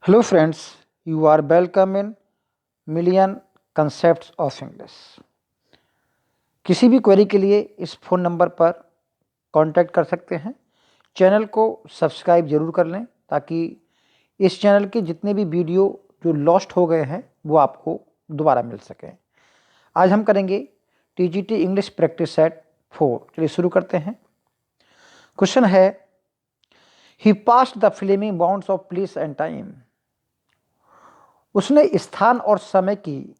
Hello friends, you are welcome in Million Concepts of English। किसी भी query के लिए इस फ़ोन नंबर पर कांटेक्ट कर सकते हैं। चैनल को सब्सक्राइब जरूर कर लें ताकि इस चैनल के जितने भी वीडियो जो लॉस्ट हो गए हैं वो आपको दोबारा मिल सकें। आज हम करेंगे टीजीटी इंग्लिश प्रैक्टिस सेट 4। चलिए शुरू करते हैं। क्वेश्चन है, he passed the flaming bounds of place and time. उसने स्थान और समय की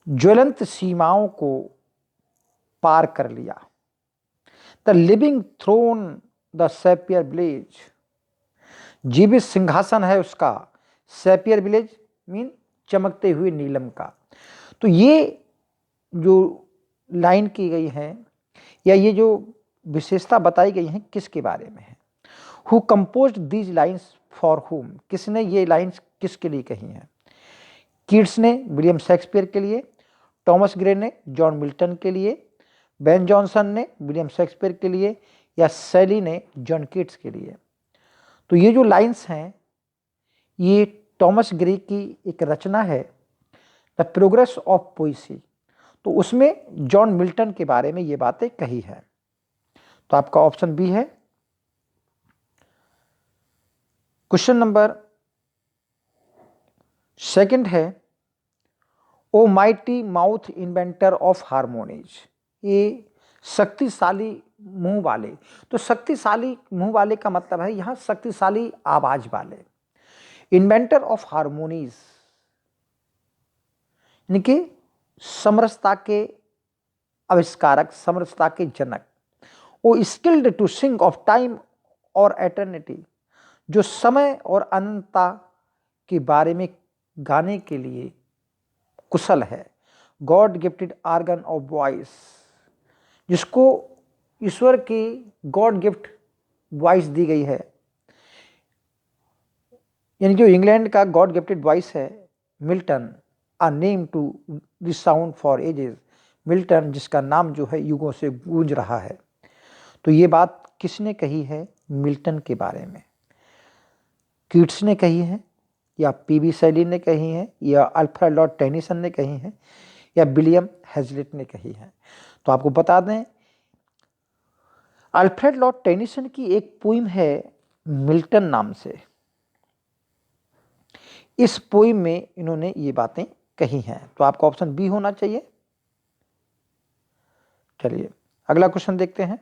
ज्वलंत सीमाओं को पार कर लिया। The living throne the sapphire village, जीवित सिंहासन है उसका। सेपियर विलेज मीन चमकते हुए नीलम का। तो ये जो लाइन की गई है या ये जो विशेषता बताई गई है किसके बारे में है? Who composed these lines for हुम, किसने ये लाइन्स किसके लिए कही हैं? कीट्स ने विलियम शेक्सपियर के लिए, थॉमस ग्रे ने जॉन मिल्टन के लिए, बेन जॉनसन ने विलियम शेक्सपियर के लिए, या शैली ने जॉन कीट्स के लिए। तो ये जो लाइन्स हैं ये थॉमस ग्रे की एक रचना है, द प्रोग्रेस ऑफ पोइसी। तो उसमें जॉन मिल्टन के बारे में ये बातें कही है। तो आपका ऑप्शन बी है। क्वेश्चन नंबर सेकंड है, O mighty mouth inventor of harmonies, ये शक्तिशाली मुंह वाले। तो शक्तिशाली मुंह वाले का मतलब है यहां शक्तिशाली आवाज वाले। इन्वेंटर ऑफ हारमोनीज यानी कि समरसता के आविष्कारक, समरसता के जनक। O skilled to sing of time और एटर्निटी, जो समय और अनंतता के बारे में गाने के लिए कुशल है। God gifted organ of voice, जिसको ईश्वर की गॉड गिफ्ट वॉइस दी गई है, यानी जो इंग्लैंड का गॉड गिफ्टेड वॉइस है Milton, a name to resound for ages. Milton जिसका नाम जो है युगों से गूंज रहा है। तो ये बात किसने कही है मिल्टन के बारे में? कीट्स ने कही है, या पीबी शैली ने कही है, या अल्फ्रेड लॉर्ड टेनिसन ने कही है, या विलियम हेजलिट ने कही है? तो आपको बता दें, अल्फ्रेड लॉर्ड टेनिसन की एक पोइम है मिल्टन नाम से। इस पोइम में इन्होंने ये बातें कही हैं। तो आपका ऑप्शन बी होना चाहिए। चलिए अगला क्वेश्चन देखते हैं।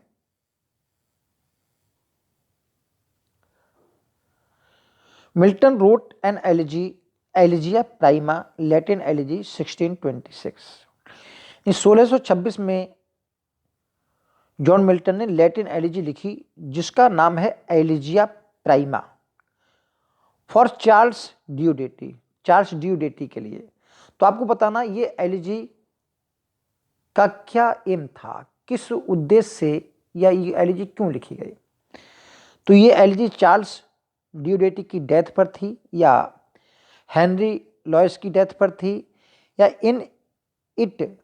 Milton wrote an Elegia Prima Latin elegy 1626। 1626 में जॉन मिल्टन ने लैटिन एलिजी लिखी जिसका नाम है Elegia Prima for Charles Diodati, Charles Diodati के लिए। तो आपको बताना ये एलिजी का क्या एम था, किस उद्देश्य से या ये एलिजी क्यों लिखी गई? तो ये एलिजी चार्ल्स ड्यूडेटी की डेथ पर थी, या हेनरी लॉयस की डेथ पर थी, या in it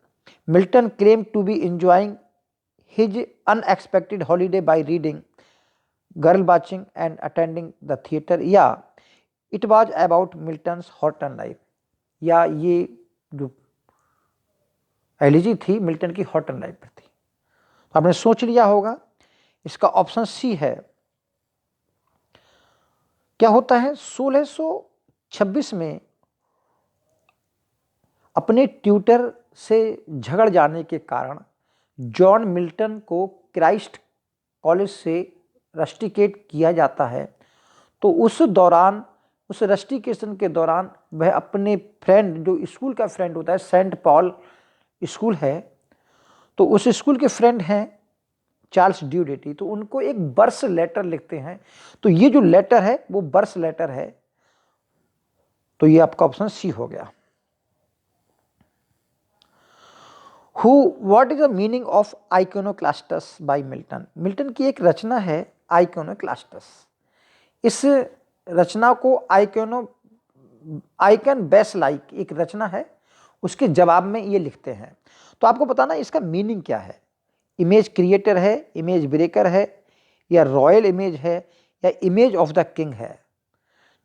Milton claim to be enjoying his unexpected holiday by reading, girl watching and attending the theatre, या it was about Milton's Horton life, या ये जो एलिजी थी मिल्टन की हॉटन लाइफ पर थी। तो आपने सोच लिया होगा, इसका ऑप्शन सी है। क्या होता है 1626 में अपने ट्यूटर से झगड़ जाने के कारण जॉन मिल्टन को क्राइस्ट कॉलेज से रस्टिकेट किया जाता है। तो उस दौरान, उस रस्टिकेशन के दौरान वह अपने फ्रेंड, जो स्कूल का फ्रेंड होता है, सेंट पॉल स्कूल है, तो उस स्कूल के फ्रेंड हैं चार्ल्स ड्यूडेटी, तो उनको एक बर्स लेटर लिखते हैं। तो ये जो लेटर है वो बर्स लेटर है। तो ये आपका ऑप्शन सी हो गया। What is the meaning of Iconoclastes by Milton? Milton की एक रचना है आइकोनोक्लास्टस। इस रचना को आइकन बेस लाइक एक रचना है, उसके जवाब में ये लिखते हैं। तो आपको बताना इसका मीनिंग क्या है। इमेज क्रिएटर है, इमेज ब्रेकर है, या रॉयल इमेज है, या इमेज ऑफ द किंग है?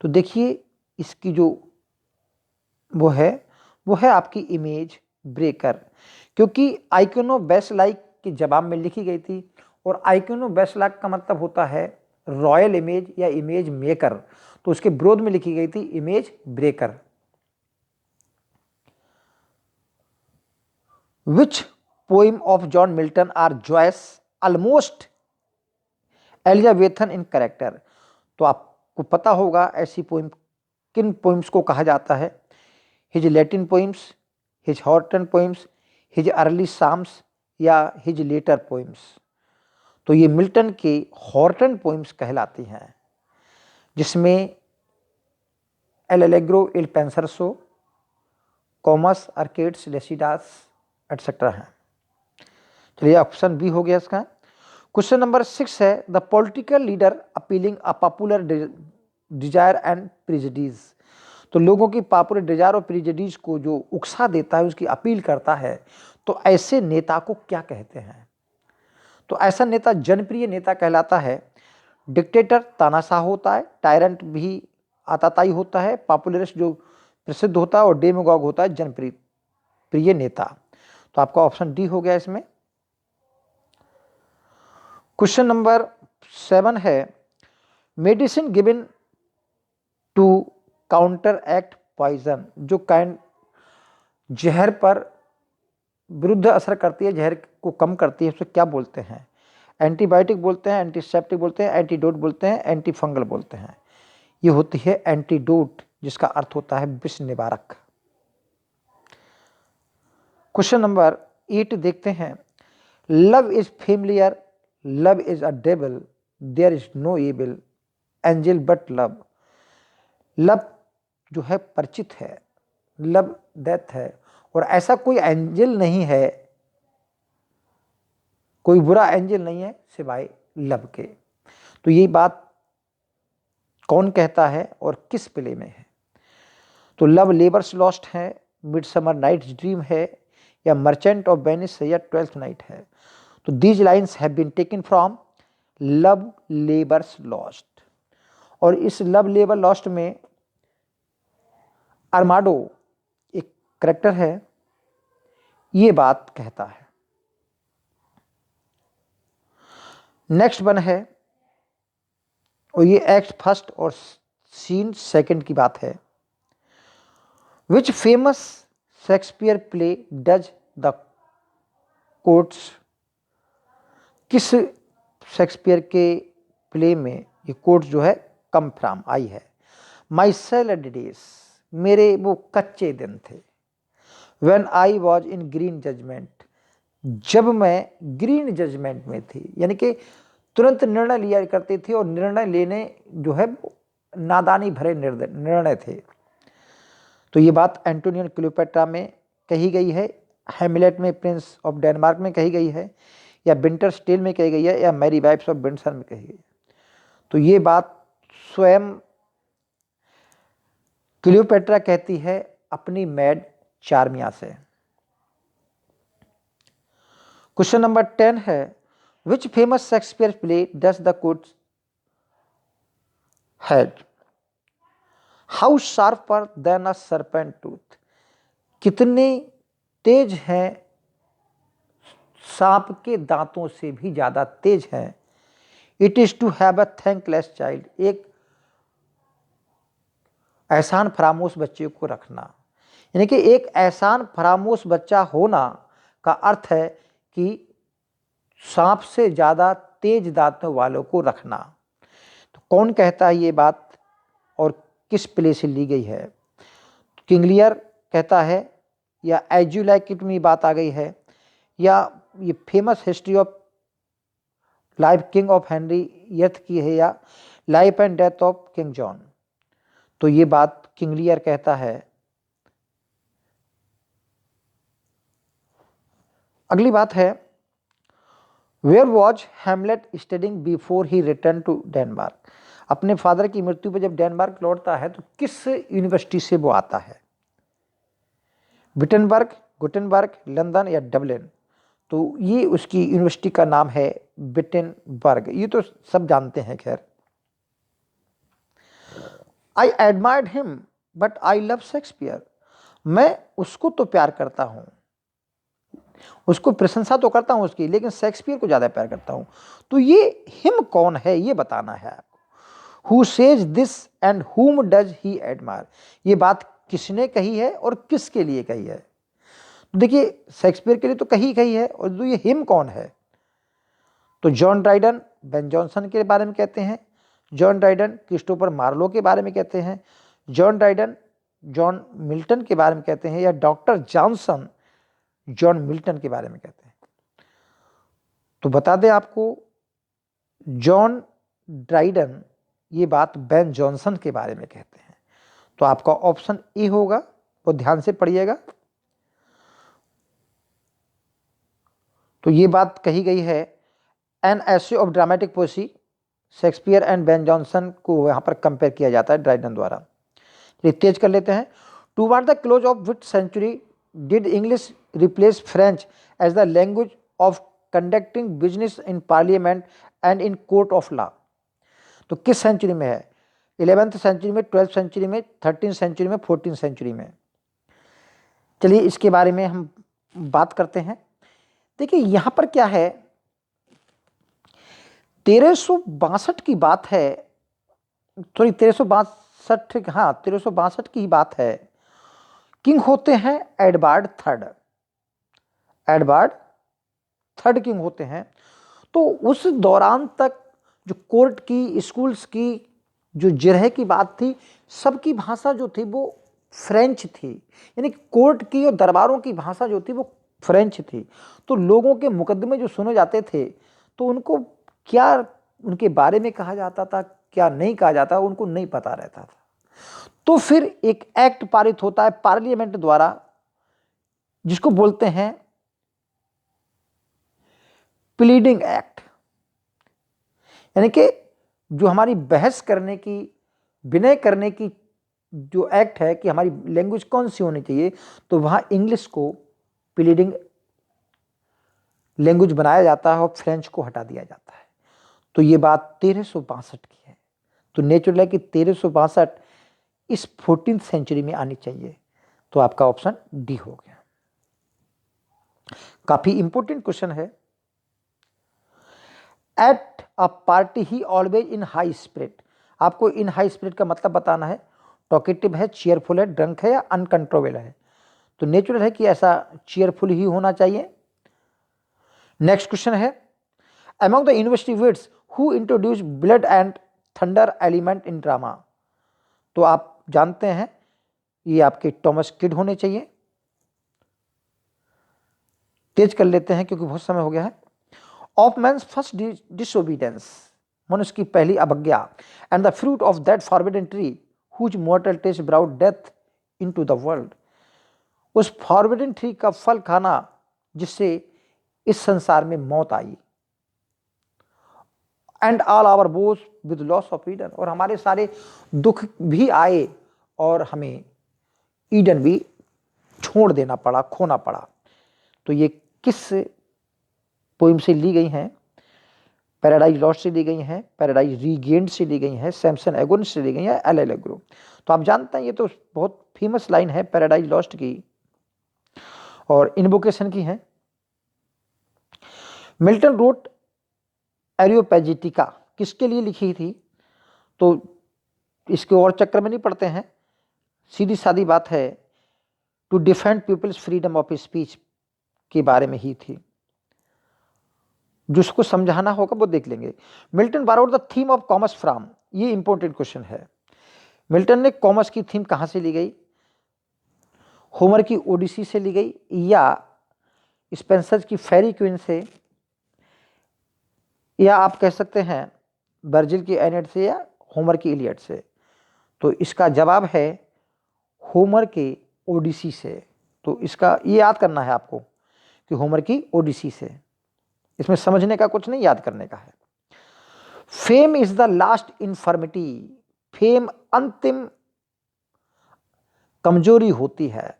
तो देखिए इसकी जो वो है आपकी इमेज ब्रेकर, क्योंकि आइकोनोबैसिलाइक के जवाब में लिखी गई थी, और आइकोनोबैसिलाइक का मतलब होता है रॉयल इमेज या इमेज मेकर, तो उसके विरोध में लिखी गई थी image breaker. Which poem of John Milton are Joyce almost Elizabethan in character? तो आपको पता होगा ऐसी पोइम किन पोइम्स को कहा जाता है। His Latin poems, his Horton poems, his early psalms या हिज लेटर पोइम्स? तो ये मिल्टन के हॉर्टन पोइम्स कहलाती हैं, जिसमें L'Allegro, Il Penseroso, Comus, Arcades, Lycidas etcetera हैं। चलिए ऑप्शन बी हो गया इसका। क्वेश्चन नंबर 6 है, the political leader appealing a popular desire and prejudice? तो लोगों की पॉपुलर डिजायर और प्रिजडीज को जो उकसा देता है, उसकी अपील करता है, तो ऐसे नेता को क्या कहते हैं? तो ऐसा नेता जनप्रिय नेता कहलाता है। डिक्टेटर तानाशाह होता है, टायरेंट भी आताताई होता है, पॉपुलरिस्ट जो प्रसिद्ध होता है, और डेमोगॉग होता है जनप्रिय प्रिय नेता। तो आपका ऑप्शन डी हो गया इसमें। क्वेश्चन नंबर 7 है, medicine given to counteract poison? जो जहर पर विरुद्ध असर करती है, जहर को कम करती है, उसे क्या बोलते हैं? एंटीबायोटिक बोलते हैं, एंटीसेप्टिक बोलते हैं, एंटीडोट बोलते हैं, एंटी फंगल बोलते हैं? ये होती है एंटीडोट, जिसका अर्थ होता है विष निवारक। क्वेश्चन नंबर 8 देखते हैं, love is familiar, love is a devil, there is no evil angel but love? Love जो है परिचित है, लव डेथ है, और ऐसा कोई एंजल नहीं है, कोई बुरा एंजल नहीं है सिवाय लव के। तो ये बात कौन कहता है और किस प्ले में है? तो लव लेबर्स लॉस्ट है, मिडसमर नाइट्स ड्रीम है, या मर्चेंट ऑफ वेनिस है, या ट्वेल्थ नाइट है? तो these lines have been taken from love labour's lost, और इस लव लेबर लॉस्ट में आर्माडो एक करेक्टर है, ये बात कहता है। नेक्स्ट वन है, और ये एक्ट फर्स्ट और सीन सेकंड की बात है। Which famous Shakespeare play does the quotes? किस शेक्सपियर के प्ले में ये कोट्स जो है कम फ्रॉम आई है? माई सैलड डेज, मेरे वो कच्चे दिन थे। When I was in green judgement, जब मैं ग्रीन जजमेंट में थी, यानी कि तुरंत निर्णय लिया करते थे, और निर्णय लेने जो है नादानी भरे निर्णय थे। तो ये बात एंटोनियन क्लियोपेट्रा में कही गई है, हैमिलेट में प्रिंस ऑफ डेनमार्क में कही गई है, या विंटर्स टेल में कही गई है, या मैरी वाइफ्स ऑफ विंडसर में कही गई है? तो ये बात स्वयं क्लियोपेट्रा कहती है अपनी मैड चार्मिया से। क्वेश्चन नंबर 10 है, which famous Shakespeare play does the quotes head? How sharper than a serpent tooth? कितने तेज हैं, सांप के दांतों से भी ज्यादा तेज हैं। It is to have a thankless child, एक एहसान फरामोश बच्चे को रखना, यानी कि एक एहसान फरामोश बच्चा होना का अर्थ है कि सांप से ज्यादा तेज दांतों वालों को रखना। तो कौन कहता है ये बात और किस प्ले से ली गई है? किंग लियर कहता है, या एज यू लाइक इट में बात आ गई है, या ये famous history of life king of Henry eighth की है, या life and death of king John? तो ये बात किंग लियर कहता है। अगली बात है, where was Hamlet studying before he return to Denmark? अपने फादर की मृत्यु पर जब डेनमार्क लौटता है तो किस यूनिवर्सिटी से वो आता है? विटनबर्ग, गुटेनबर्ग, लंदन, या डबलिन? तो ये उसकी यूनिवर्सिटी का नाम है विटनबर्ग, ये तो सब जानते हैं। खैर I admired him but I love Shakespeare. मैं उसको तो प्यार करता हूं, उसको प्रशंसा तो करता हूं उसकी, लेकिन शेक्सपियर को ज्यादा प्यार करता हूं। तो ये हिम कौन है ये बताना है आपको। Who says this and whom does he admire, ये बात किसने कही है और किसके लिए कही है। तो देखिए शेक्सपियर के लिए तो कही है, और जो ये हिम कौन है, तो जॉन ड्राइडन बेन जॉनसन के बारे में कहते हैं, जॉन ड्राइडन क्रिस्टोफर मार्लो के बारे में कहते हैं, जॉन ड्राइडन जॉन मिल्टन के बारे में कहते हैं, या डॉक्टर जॉनसन जॉन मिल्टन के बारे में कहते हैं। तो बता दें आपको, जॉन ड्राइडन ये बात बेन जॉनसन के बारे में कहते हैं। तो आपका ऑप्शन ए होगा, वो ध्यान से पढ़िएगा। तो ये बात कही गई है an essay of dramatic Poaceae, Shakespeare and Ben Jonson को यहां पर कंपेयर किया जाता है ड्राइडन द्वारा। तेज कर लेते हैं। Toward the close of which century did English replace French as the language of conducting business in parliament and in court of law. तो किस सेंचुरी में है, 11th सेंचुरी में, 12th सेंचुरी में, 13th सेंचुरी में, 14th सेंचुरी में। चलिए इसके बारे में हम बात करते हैं। देखिए यहां पर क्या है, 1362 की बात है, सॉरी 1362, हाँ 1362 की ही बात है। किंग होते हैं Edward third, Edward third king होते हैं। तो उस दौरान तक जो कोर्ट की, स्कूल्स की जो जिरह की बात थी, सबकी भाषा जो थी वो फ्रेंच थी, यानी कोर्ट की और दरबारों की भाषा जो थी वो फ्रेंच थी। तो लोगों के मुकदमे जो सुने जाते थे, तो उनको क्या उनके बारे में कहा जाता था, क्या नहीं कहा जाता, उनको नहीं पता रहता था। तो फिर एक एक्ट पारित होता है पार्लियामेंट द्वारा, जिसको बोलते हैं प्लीडिंग एक्ट, यानी कि जो हमारी बहस करने की, विनय करने की जो एक्ट है कि हमारी लैंग्वेज कौन सी होनी चाहिए, तो वहां इंग्लिश को प्लीडिंग लैंग्वेज बनाया जाता है और फ्रेंच को हटा दिया जाता है। तो ये बात 1362 की है। तो नेचुरल है कि 1362 इस 14th सेंचुरी में आनी चाहिए। तो आपका ऑप्शन डी हो गया। काफी इंपॉर्टेंट क्वेश्चन है। At a party he always in high spirit, आपको इन हाई स्पिरिट का मतलब बताना है। टॉकेटिव है, चीयरफुल है, ड्रंक है, या अनकंट्रोलेबल है। तो नेचुरल है कि ऐसा चीयरफुल ही होना चाहिए। नेक्स्ट क्वेश्चन है, among the university wits who introduce blood and thunder element in drama. तो आप जानते हैं ये आपके टॉमस किड होने चाहिए। तेज कर लेते हैं क्योंकि बहुत समय हो गया है। ऑफ मैन्स फर्स्ट डिसोबीडेंस, मनुष्य की पहली अवज्ञा, and the fruit of that forbidden tree whose mortal taste brought death into the world. उस फॉरबिडन ट्री का फल खाना जिससे इस संसार में मौत आई। एंड ऑल आवर बोझ विद लॉस ऑफ ईडन, और हमारे सारे दुख भी आए और हमें ईडन भी छोड़ देना पड़ा, खोना पड़ा। तो ये किस पोइम से ली गई हैं? पैराडाइज लॉस्ट से ली गई हैं, पैराडाइज रीगेन्ड से ली गई हैं, सैमसन एगोन से ली गई हैं, एल एलेग्रो। तो आप जानते हैं ये तो बहुत फेमस लाइन है पैराडाइज लॉस्ट की, और इन्वोकेशन की है। मिल्टन रोट एरियोपैजिटिका किसके लिए लिखी थी? तो इसके और चक्कर में नहीं पड़ते हैं, सीधी सादी बात है, to defend people's freedom of speech के बारे में ही थी। जिसको समझाना होगा वो देख लेंगे। Milton borrowed the theme of commerce from, ये इंपॉर्टेंट क्वेश्चन है। मिल्टन ने कॉमर्स की थीम कहां से ली गई? होमर की ओडिसी से ली गई, या स्पेंसर की फेरी क्वीन से, या आप कह सकते हैं वर्जिल की एनेड से, या होमर की इलियड से? तो इसका जवाब है होमर के ओडिसी से। तो इसका ये याद करना है आपको कि होमर की ओडिसी से, इसमें समझने का कुछ नहीं, याद करने का है। Fame is the last infirmity, fame अंतिम कमजोरी होती है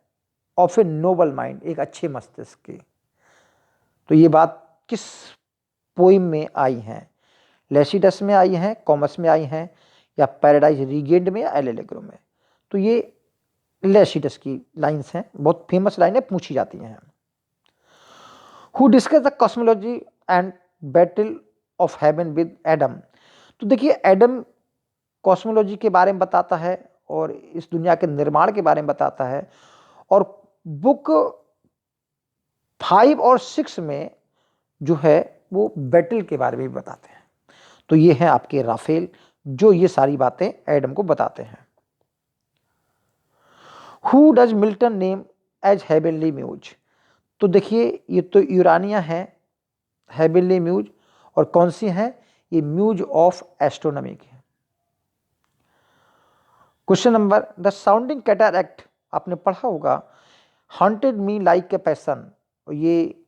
ऑफ ए नोबल माइंड, एक अच्छे मस्तिष्क की। तो ये बात किस पोइम में आई है? लेसिडस में आई है, कॉमर्स में आई है, या पैराडाइज रीगेंड में या एल एलेग्रो में। तो ये लेसिटस की लाइन्स हैं, बहुत फेमस लाइनें पूछी जाती हैं। Who discuss the cosmology and battle of heaven with Adam. तो देखिए एडम कॉस्मोलॉजी के बारे में बताता है और इस दुनिया के निर्माण के बारे में बताता है, और बुक 5 और 6 में जो है वो बैटल के बारे में भी बताते हैं। तो ये हैं आपके राफेल, जो ये सारी बातें एडम को बताते हैं। Who does Milton name as heavenly muse. तो देखिए ये तो यूरानिया है हेवनली म्यूज, और कौन सी है, ये म्यूज ऑफ एस्ट्रोनॉमी की है। Question number, the sounding cataract आपने पढ़ा होगा, haunted me like a passion, ये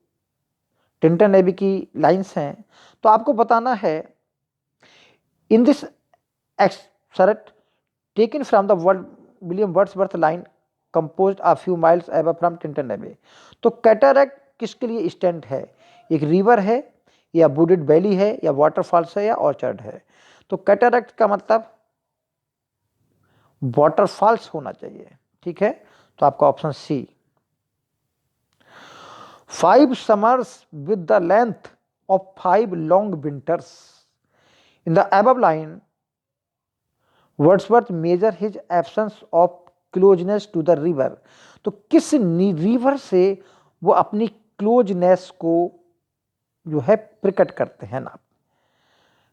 टिंटन एबी की लाइंस हैं। तो आपको बताना है, in this extract taken from the world William Wordsworth line composed a few miles above from Tintern Abbey. तो कैटरैक्ट किसके लिए स्टैंड है, एक रिवर है या वुडेड वैली है या वाटरफॉल्स है या ऑर्चर्ड है। तो कैटरैक्ट का मतलब वाटरफॉल्स होना चाहिए, ठीक है। तो आपका option C. 5 summers with the length of 5 long winters. In the above line, Wordsworth measure his absence of closeness to the river. तो किस रिवर से वो अपनी क्लोजनेस को जो है प्रकट करते हैं ना,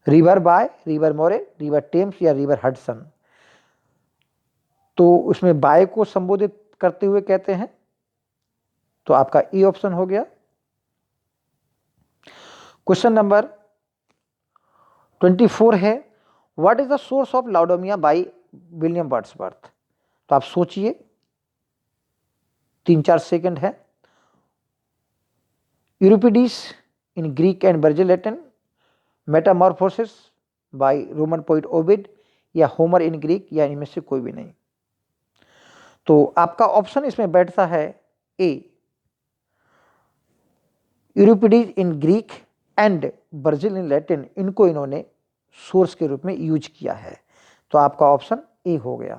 रिवर बाय, रिवर मोरे, रिवर टेम्स या रिवर हडसन। तो उसमें बाय को संबोधित करते हुए कहते हैं, तो आपका ए ऑप्शन हो गया। क्वेश्चन नंबर 24 है, what is the source of Laodamia by William Wordsworth. तो आप सोचिए, 3-4 सेकंड है। Euripides in Greek and Virgil Latin, Metamorphosis by Roman poet Ovid, या होमर इन ग्रीक, या इनमें से कोई भी नहीं। तो आपका ऑप्शन इसमें बैठता है A, Euripides in Greek and Virgil in Latin, इनको इन्होंने सोर्स के रूप में यूज किया है। तो आपका ऑप्शन ए हो गया।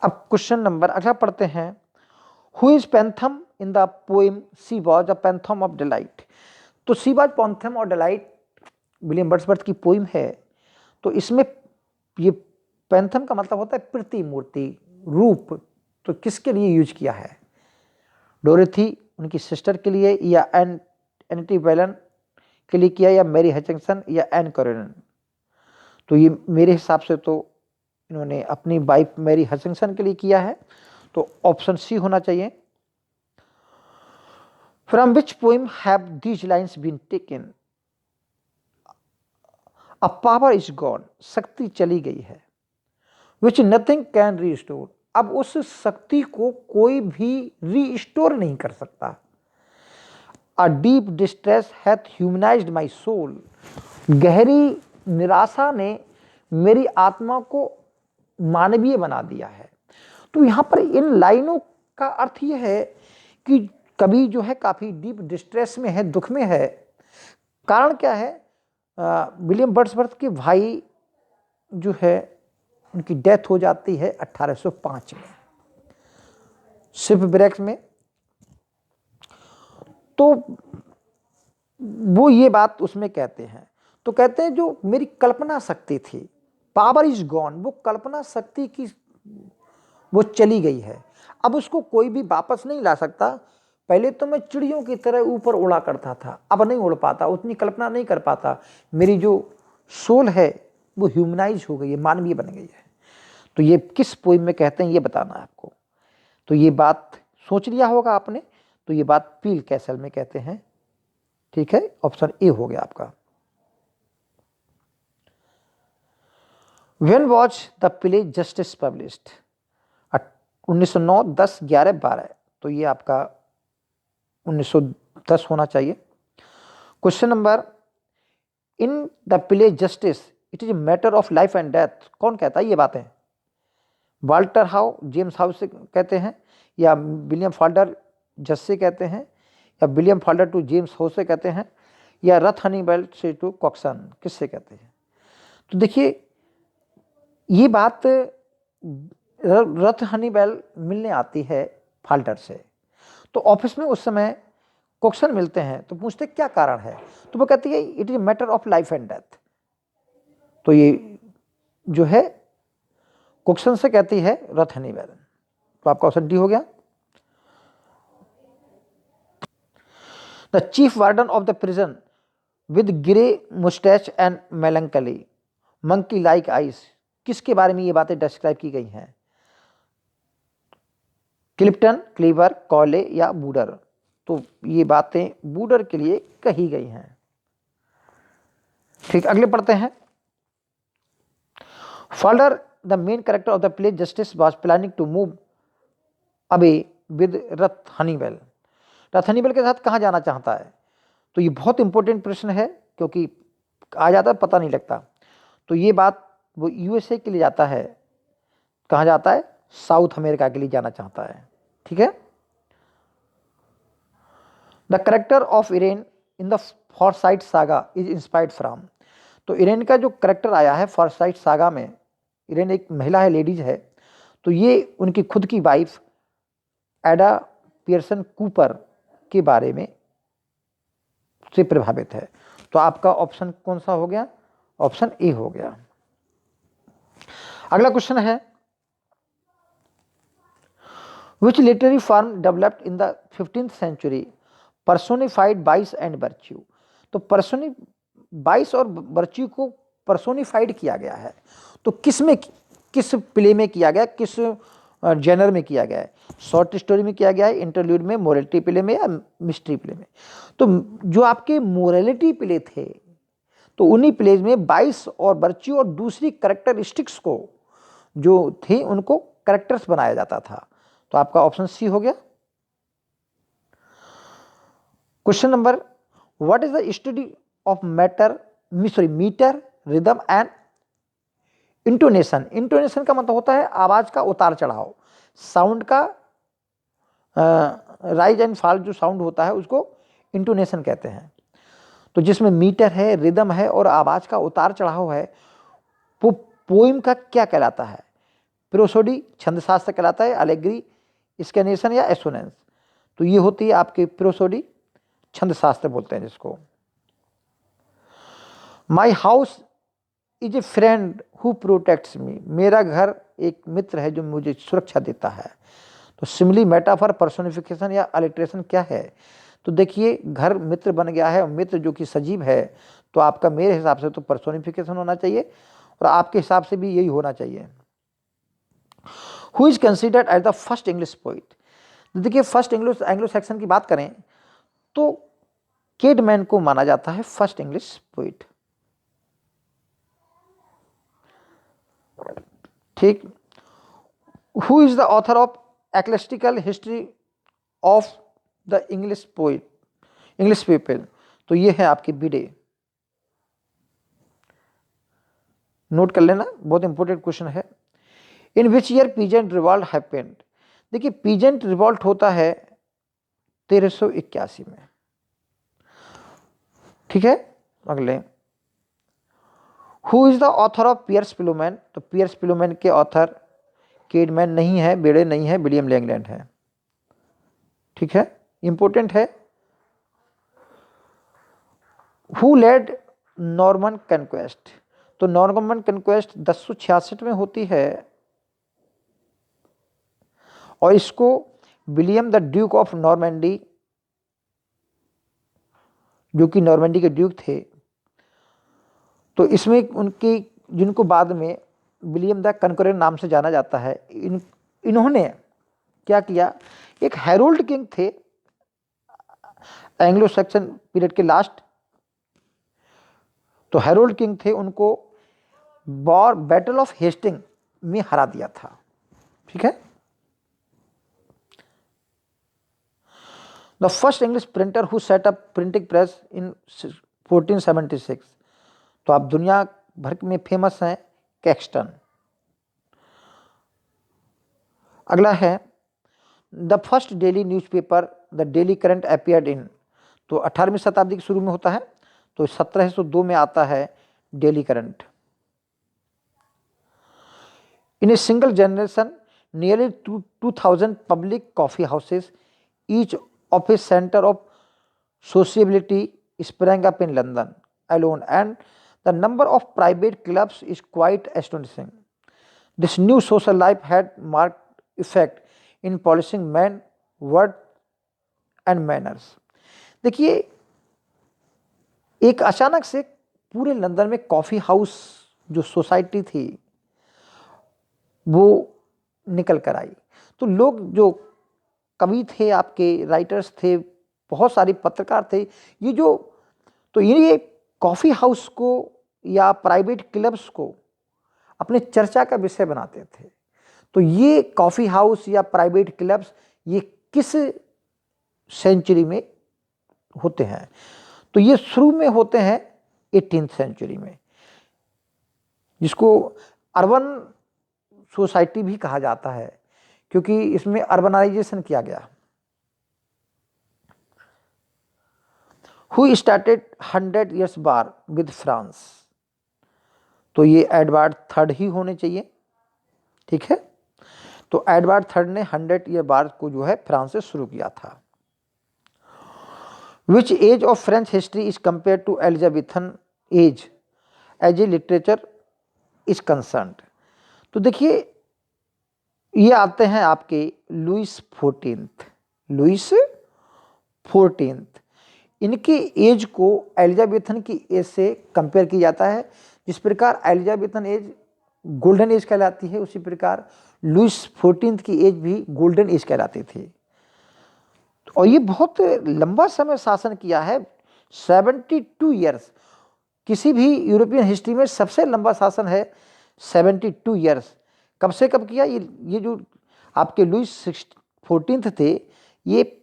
अब क्वेश्चन नंबर 18 पढ़ते हैं, who is phantom in the poem she was a phantom of delight. तो she was phantom of delight William Wordsworth की पोएम है। तो इसमें ये पैंथम का मतलब होता है प्रतिमूर्ति, रूप। तो किसके लिए यूज किया है, डोरेथी उनकी सिस्टर के लिए, या एंटीबेलन के लिए किया, या मैरी हचिंसन, या एन कैरोलिन। तो ये मेरे हिसाब से तो इन्होंने अपनी वाइफ मैरी हचिंसन के लिए किया है। तो ऑप्शन सी होना चाहिए। From which poem have these lines been taken, a power is gone, शक्ति चली गई है, विच नथिंग कैन रीस्टोर, अब उस शक्ति को कोई भी रीस्टोर नहीं कर सकता। A deep distress hath humanised my soul, गहरी निराशा ने मेरी आत्मा को मानवीय बना दिया है। तो यहाँ पर इन लाइनों का अर्थ यह है कि कवि जो है काफ़ी डीप डिस्ट्रेस में है, दुख में है। कारण क्या है, विलियम वर्ड्सवर्थ के भाई जो है उनकी डेथ हो जाती है 1805 में शिप ब्रेक में। तो वो ये बात उसमें कहते हैं, तो कहते हैं जो मेरी कल्पना शक्ति थी, पावर इज गॉन, वो कल्पना शक्ति की वो चली गई है, अब उसको कोई भी वापस नहीं ला सकता। पहले तो मैं चिड़ियों की तरह ऊपर उड़ा करता था, अब नहीं उड़ पाता, उतनी कल्पना नहीं कर पाता। मेरी जो सोल है वो ह्यूमनाइज हो गई है, मानवीय बन गई है। तो ये किस पोइम में कहते हैं ये बताना है आपको। तो ये बात सोच लिया होगा आपने। तो ये बात पील कैसल में कहते हैं, ठीक है। ऑप्शन ए हो गया आपका। When was the play justice published, 1909, 10, 11, 12। तो ये आपका 1910 होना चाहिए। Question number, in the play justice it is a matter of life and death, कौन कहता है ये बातें, वाल्टर हाउ, जेम्स हाउ से कहते हैं, या विलियम फॉल्डर जस से कहते हैं, या William Falder to James How से कहते हैं, या रथ हनीबल से टू कॉक्सन, किससे कहते हैं? तो देखिए ये बात रथ हनीबल मिलने आती है फाल्टर से, तो ऑफिस में उस समय कॉक्सन मिलते हैं तो पूछते क्या कारण है, तो वो कहती है it is matter of life and death. तो ये जो है कॉक्सन से कहती है रथ हनीबल। तो आपका ऑप्शन डी हो गया। The chief warden of the prison with grey moustache and melancholy monkey like eyes, किसके बारे में ये बातें डिस्क्राइब की गई हैं? क्लिप्टन, क्लीवर, कॉले या बूडर? तो ये बातें बूडर के लिए कही गई हैं। ठीक, अगले पढ़ते हैं। Falder the main character of the play Justice was planning to move away with Ruth Honeywill, Ruth Honeywill के साथ कहाँ जाना चाहता है? तो ये बहुत इंपॉर्टेंट प्रश्न है क्योंकि आ जाता है पता नहीं लगता। तो ये बात वो यूएसए के लिए जाता है, कहाँ जाता है? साउथ अमेरिका के लिए जाना चाहता है। ठीक है। The character of इरेन in the Forsyte saga is inspired from, तो इरेन का जो करेक्टर आया है फॉरसाइट सागा में, इरेन एक महिला है, लेडीज है, तो ये उनकी खुद की वाइफ एडा पियर्सन कूपर के बारे में से प्रभावित है। तो आपका ऑप्शन कौन सा हो गया? ऑप्शन ए हो गया। अगला क्वेश्चन है which literary form developed in the 15th century personified vice and virtue, तो वाइस और वर्च्यू को पर्सोनिफाइड किया गया है, तो किस प्ले में किया गया, किस जेनर में किया गया है? शॉर्ट स्टोरी में किया गया है, इंटरल्यूड में, मोरलिटी प्ले में या मिस्ट्री प्ले में? तो जो आपके मोरलिटी प्ले थे तो उन्हीं प्लेज में वाइस और वर्च्यू और दूसरी करेक्टरिस्टिक्स को जो थे उनको करेक्टर्स बनाया जाता था। तो आपका ऑप्शन सी हो गया। Question number, what is the study of metre, rhythm and intonation? Intonation का मतलब होता है आवाज का उतार चढ़ाव, साउंड का राइज एंड फॉल जो साउंड होता है उसको इंटोनेशन कहते हैं। तो जिसमें मीटर है, रिदम है और आवाज का उतार चढ़ाव है, वो पोइम का क्या कहलाता है? प्रोसोडी छंद शास्त्र कहलाता है, अलेग्री, स्कैनेशन या एसोनेंस? तो ये होती है आपकी प्रोसोडी, छंद शास्त्र बोलते हैं जिसको। My house is a friend who protects me, मेरा घर एक मित्र है जो मुझे सुरक्षा देता है। तो सिमिली, मेटाफर, पर्सोनिफिकेशन या अलिट्रेशन क्या है? तो देखिए घर मित्र बन गया है और मित्र जो कि सजीव है, तो आपका मेरे हिसाब से तो पर्सोनिफिकेशन होना चाहिए और आपके हिसाब से भी यही होना चाहिए। Who is considered as the first English poet? देखिए फर्स्ट एंग्लो सेक्शन की बात करें तो केडमैन को माना जाता है फर्स्ट इंग्लिश पोइट। ठीक। Who is the author of Ecclesiastical History of the English poet, English people? तो ये है आपकी बीडे, नोट कर लेना, बहुत इंपॉर्टेंट क्वेश्चन है। In which year peasant revolt happened? देखिए पीजेंट रिवॉल्ट होता है 1381 में। ठीक है। अगले, who is the author of Piers Plowman? तो पियर्स फिलोमेन के ऑथर केडमैन नहीं है, बेड़े नहीं है, विलियम लैंगलैंड है। ठीक है, इंपॉर्टेंट है। Who led Norman Conquest? तो नॉर्मन कन्क्वेस्ट 1066 में होती है और इसको William the Duke of Normandy, जो कि नॉर्मैंडी के ड्यूक थे, तो इसमें उनकी, जिनको बाद में विलियम द कनकरर नाम से जाना जाता है, इन्होंने क्या किया, एक हेरोल्ड किंग थे एंग्लो सैक्सन पीरियड के लास्ट, तो हेरोल्ड किंग थे, उनको वॉर बैटल ऑफ हेस्टिंग में हरा दिया था। ठीक है। The first English printer who set up printing press in 1476, तो आप दुनिया भर में फेमस हैं कैक्सटन। अगला है the first daily newspaper the daily current appeared in, तो 18वीं शताब्दी के शुरू में होता है। तो 1702 में आता है daily current. In a single generation nearly 2000 public coffee houses each of A centre of sociability sprang up in London alone, and the number of private clubs is quite astonishing. This new social life had marked effect in polishing men, word and manners. देखिए, एक अचानक से पूरे London में coffee house जो society थी वो निकल कर आई। तो लोग जो कवि थे, आपके राइटर्स थे, बहुत सारे पत्रकार थे, ये जो तो ये कॉफ़ी हाउस को या प्राइवेट क्लब्स को अपने चर्चा का विषय बनाते थे। तो ये कॉफ़ी हाउस या प्राइवेट क्लब्स ये किस सेंचुरी में होते हैं? तो ये शुरू में होते हैं 18th सेंचुरी में, जिसको अर्बन सोसाइटी भी कहा जाता है क्योंकि इसमें अर्बनाइजेशन किया गया। Who started 100 years bar with France? तो ये एडवर्ड थर्ड ही होने चाहिए, ठीक है। तो एडवर्ड थर्ड ने 100 ईयर बार को जो है फ्रांस से शुरू किया था। Which age of French history is compared to Elizabethan age as a literature is concerned? तो देखिए, ये आते हैं आपके लुइस 14th। इनके एज को एलिजाबेथन की एज से कंपेयर किया जाता है। जिस प्रकार एलिजाबेथन एज गोल्डन एज कहलाती है, उसी प्रकार लुइस 14th की एज भी गोल्डन एज कहलाती थी। और ये बहुत लंबा समय शासन किया है, 72 ईयर्स। किसी भी यूरोपियन हिस्ट्री में सबसे लंबा शासन है 72 ईयर्स। कब से कब किया? ये जो आपके लुइस 14th थे, ये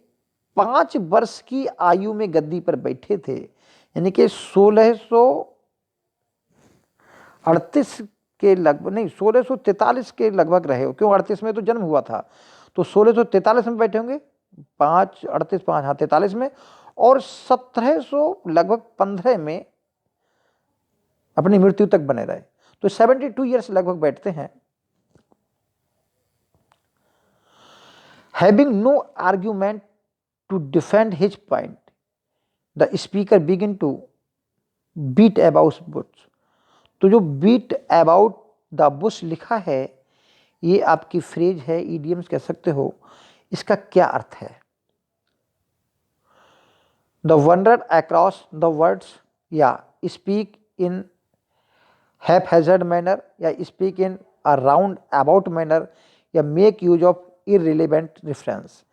5 वर्ष की आयु में गद्दी पर बैठे थे, यानी कि 1638 के लगभग, नहीं 1643 के लगभग रहे हो, क्यों 38 में तो जन्म हुआ था, तो 1643 में बैठे होंगे, 5 38 5 हाँ 43 में, और 1700 लगभग 15 में अपनी मृत्यु तक बने रहे। तो 72 ईयर्स लगभग बैठते हैं। Having no argument to defend his point, the speaker begin to beat about bush. तो जो beat about the bush लिखा है, ये आपकी फ्रेज है, idioms कह सकते हो। इसका क्या अर्थ है? The wander across the words, या speak in haphazard manner, या speak in a roundabout manner, या make use of irrelevant reference।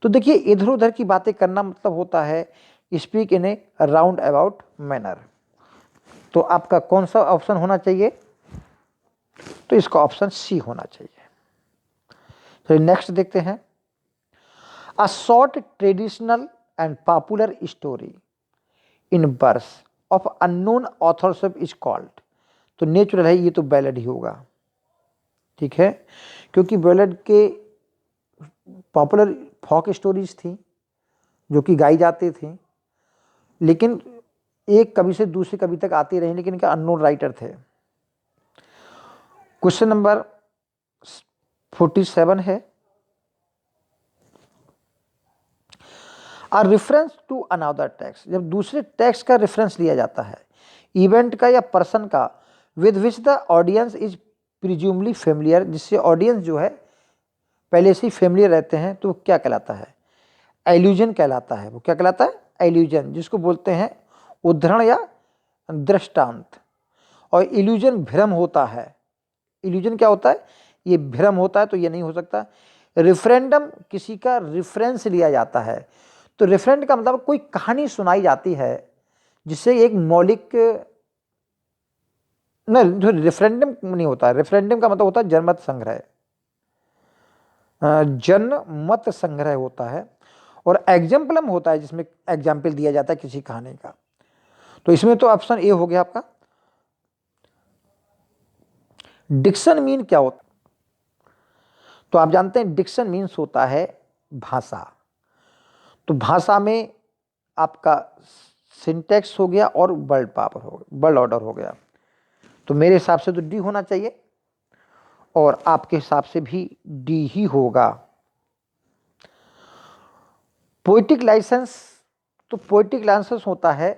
तो देखिए, इधर उधर की बातें करना मतलब होता है speak in A round about manner. तो आपका कौन सा ऑप्शन होना चाहिए? तो इसका ऑप्शन सी होना चाहिए। तो नेक्स्ट देखते हैं, a short traditional and popular story in verse of unknown authorship is called. तो नेचुरल है, ये तो बैलेड ही होगा, ठीक है, क्योंकि बैलेड के पॉपुलर फॉक स्टोरीज थी जो कि गाई जाती थी, लेकिन एक कवि से दूसरे कवि तक आती रही, लेकिन इनका अननोन राइटर थे। क्वेश्चन नंबर 47 है, आ रेफरेंस टू अनदर टेक्स्ट। जब दूसरे टेक्स्ट का रेफरेंस लिया जाता है, इवेंट का या पर्सन का, with which the audience is presumably familiar, जिससे ऑडियंस जो है पहले से ही फेमिलियर रहते हैं, तो क्या कहलाता है? एल्यूजन कहलाता है। वो क्या कहलाता है? एल्यूजन, जिसको बोलते हैं उद्धरण या दृष्टांत। और इल्यूजन भ्रम होता है। इल्यूजन क्या होता है? ये भ्रम होता है, तो ये नहीं हो सकता। रेफरेंडम, किसी का रेफरेंस लिया जाता है। तो रेफरेंड का मतलब कोई कहानी सुनाई जाती है जिससे एक मौलिक न, जो रेफरेंडम नहीं होता है। रेफरेंडम का मतलब होता है जनमत संग्रह, जनमत संग्रह होता है। और एग्जाम्पलम होता है जिसमें एग्जाम्पल दिया जाता है किसी कहानी का। तो इसमें तो ऑप्शन ए हो गया आपका। डिक्शन मीन क्या होता? तो आप जानते हैं डिक्शन मीन्स होता है भाषा। तो भाषा में आपका सिंटैक्स हो गया और वर्ड पावर हो गया, वर्ड ऑर्डर हो गया। तो मेरे हिसाब से तो डी होना चाहिए और आपके हिसाब से भी डी ही होगा। पोएटिक लाइसेंस, तो पोएटिक लाइसेंस होता है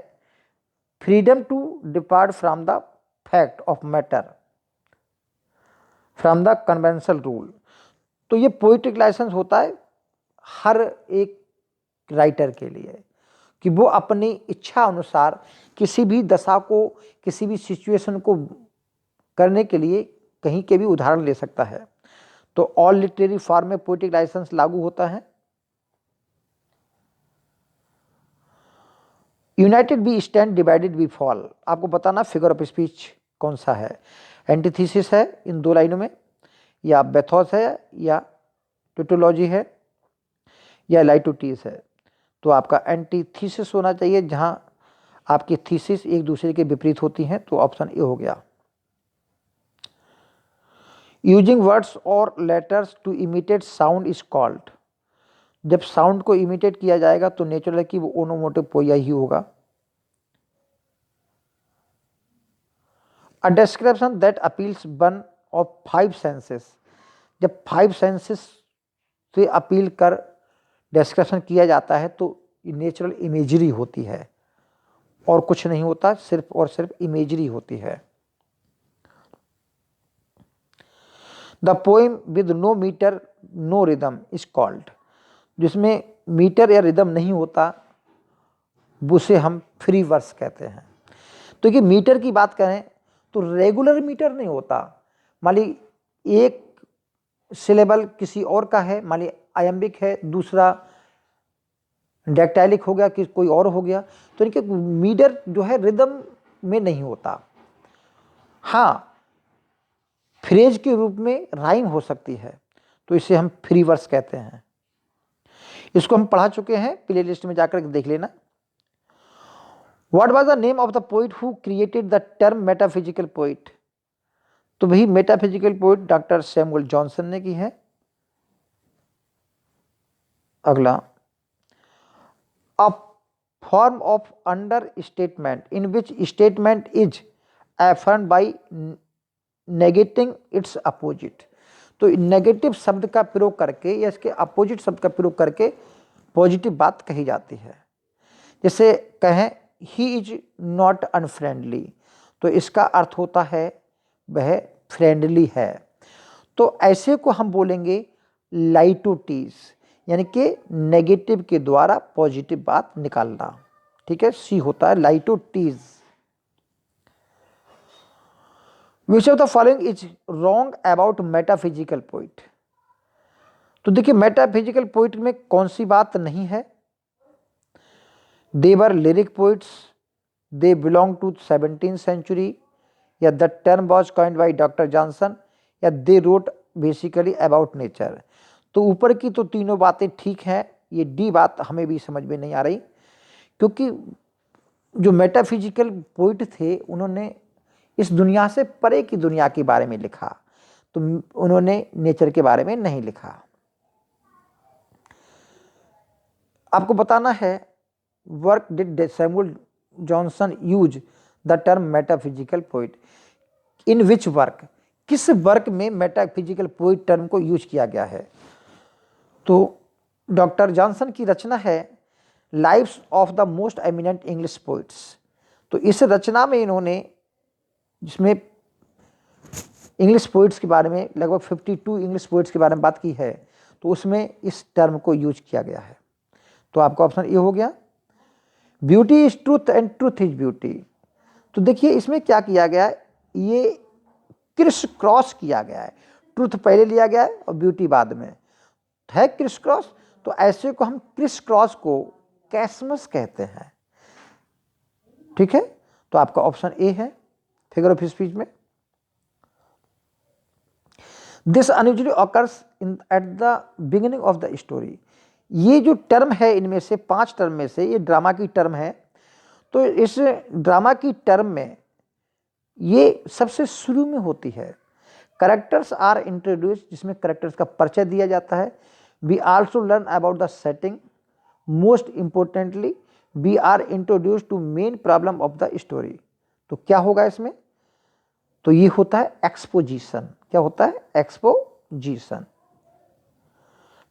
freedom to depart from the fact of matter from the conventional rule. तो ये पोएटिक लाइसेंस होता है हर एक राइटर के लिए कि वो अपनी इच्छा अनुसार किसी भी दशा को, किसी भी सिचुएशन को करने के लिए कहीं के भी उदाहरण ले सकता है। तो ऑल लिटरेरी फॉर्म में पोएटिक लाइसेंस लागू होता है। United we stand, divided we fall, आपको बताना फिगर ऑफ स्पीच कौन सा है। एंटीथीसिस है इन दो लाइनों में, या बेथोस है, या टोटोलॉजी है, या लाइटोटीस है। तो आपका एंटीथीसिस होना चाहिए, जहां आपकी थीसिस एक दूसरे के विपरीत होती हैं। तो ऑप्शन ए हो गया। यूजिंग वर्ड्स और letters to imitate sound is called, जब साउंड को इमिटेट किया जाएगा तो नेचुरल है कि वो ओनोमोटोपोइया ही होगा। A description that appeals one of 5 senses, जब 5 सेंसेस से अपील कर डिस्क्रिप्शन किया जाता है तो नेचुरल इमेजरी होती है और कुछ नहीं होता, सिर्फ और सिर्फ इमेजरी होती है। The poem with no metre no rhythm is called, जिसमें मीटर या रिदम नहीं होता उसे हम फ्री वर्स कहते हैं। तो ये मीटर की बात करें तो रेगुलर मीटर नहीं होता, मान ली एक सिलेबल किसी और का है, मान ली आयम्बिक है, दूसरा डेक्टाइलिक हो गया कि कोई और हो गया, तो इनके मीटर जो है रिदम में नहीं होता। हाँ, फ्रेज के रूप में राइम हो सकती है, तो इसे हम फ्री वर्स कहते हैं। इसको हम पढ़ा चुके हैं, प्ले लिस्ट में जाकर देख लेना। What was the name of the poet who created the term metaphysical poet, तो वही metaphysical poet doctor Samuel Johnson ने की है। अगला, a form of understatement in which statement is affirmed by negating its opposite, तो negative शब्द का प्रयोग करके या इसके अपोजिट शब्द का प्रयोग करके पॉजिटिव बात कही जाती है। जैसे कहें ही इज नॉट अनफ्रेंडली, तो इसका अर्थ होता है वह फ्रेंडली है। तो ऐसे को हम बोलेंगे लाइटोटीज, यानी कि नेगेटिव के द्वारा पॉजिटिव बात निकालना। ठीक है, सी होता है litotes. Which of the following is wrong about metaphysical poet, तो देखिए मेटाफिजिकल पोइट में कौन सी बात नहीं है। They were lyric poets, they belong to 17th century, या the term was coined by doctor Johnson, या they wrote basically about nature. तो ऊपर की तो तीनों बातें ठीक हैं, ये डी बात हमें भी समझ में नहीं आ रही, क्योंकि जो मेटाफिजिकल पोइट थे उन्होंने इस दुनिया से परे की दुनिया के बारे में लिखा, तो उन्होंने नेचर के बारे में नहीं लिखा। आपको बताना है work did Samuel Johnson use the term metaphysical poet, in which work, किस वर्क में मेटाफिजिकल पोइट टर्म को यूज किया गया है। तो डॉक्टर जॉनसन की रचना है lives of the most eminent English poets, तो इस रचना में इन्होंने, जिसमें इंग्लिश पोइट्स के बारे में लगभग 52 इंग्लिश पोइट्स के बारे में बात की है, तो उसमें इस टर्म को यूज किया गया है। तो आपका ऑप्शन ए हो गया। Beauty is truth and truth is beauty, तो देखिए इसमें क्या किया गया है, ये क्रिस क्रॉस किया गया है, ट्रूथ पहले लिया गया है और ब्यूटी बाद में है क्रिस क्रॉस, तो ऐसे को हम क्रिस क्रॉस को कैसमस कहते हैं। ठीक है, तो आपका ऑप्शन ए है फिगर ऑफ स्पीच में। This unusually occurs in at the beginning of the story, ये जो टर्म है इनमें से 5 टर्म में से ये ड्रामा की टर्म है, तो इस ड्रामा की टर्म में ये सबसे शुरू में होती है। करेक्टर्स आर इंट्रोड्यूस, जिसमें करेक्टर्स का परिचय दिया जाता है। We also learn about the setting, most importantly we are introduce to main problem of the story. तो क्या होगा इसमें? तो ये होता है एक्सपोजिशन। क्या होता है? एक्सपोजिशन।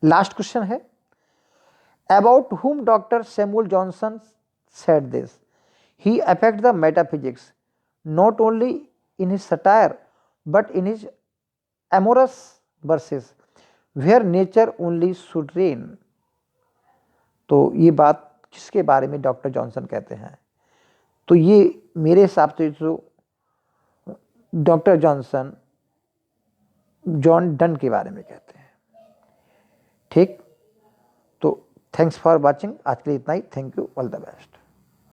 लास्ट क्वेश्चन है, about whom doctor Samuel Johnson said this. He affected the metaphysics not only in his satire but in his amorous verses where nature only should reign. तो ये बात किसके बारे में डॉक्टर जॉनसन कहते हैं? तो ये मेरे हिसाब से जो डॉक्टर जॉनसन जॉन डन के बारे में कहते हैं। ठीक, तो थैंक्स फॉर वॉचिंग। आज के लिए इतना ही। Thank you, all the best.